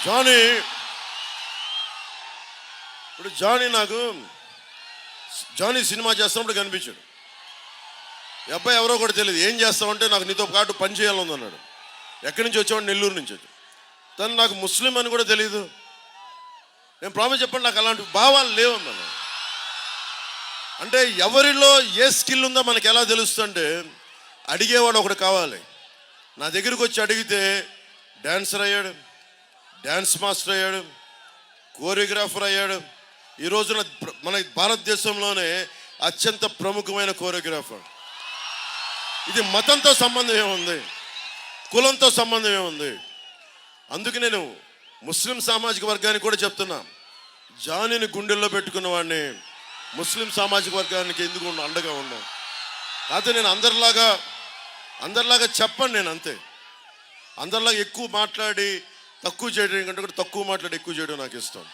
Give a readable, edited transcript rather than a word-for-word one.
Johnny ఇప్పుడు నాకు Johnny cinema చేస్తున్నప్పుడు కనిపించాడు. ఈ అబ్బాయి ఎవరో కూడా తెలియదు. ఏం చేస్తామంటే నాకు నీతో పాటు పని చేయాలని అన్నాడు. ఎక్కడి నుంచి వచ్చావాడు? నెల్లూరు నుంచి వచ్చాడు. తను నాకు ముస్లిం అని కూడా తెలియదు. నేను ప్రామిస్ చెప్పండి, నాకు అలాంటి భావాలు లేవు అన్నాను. అంటే ఎవరిలో ఏ స్కిల్ ఉందో మనకు ఎలా తెలుస్తుంటే అడిగేవాడు ఒకడు కావాలి. నా దగ్గరికి వచ్చి అడిగితే డాన్సర్ అయ్యాడు, డ్యాన్స్ మాస్టర్ అయ్యాడు, కోరియోగ్రాఫర్ అయ్యాడు. ఈ రోజున మన భారతదేశంలోనే అత్యంత ప్రముఖమైన కోరియోగ్రాఫర్. ఇది మతంతో సంబంధం ఏముంది, కులంతో సంబంధం ఏముంది? అందుకే నేను ముస్లిం సామాజిక వర్గానికి కూడా చెప్తున్నా, జానీని గుండెల్లో పెట్టుకున్న వాడిని ముస్లిం సామాజిక వర్గానికి ఎందుకు అండగా ఉన్నాం. కాకపోతే నేను అందరిలాగా చెప్పండి, నేను అంతే. అందరిలాగా ఎక్కువ మాట్లాడి తక్కువ చేయడం కంటే కూడా తక్కువ మాట్లాడి ఎక్కువ చేయడం నాకు ఇష్టం.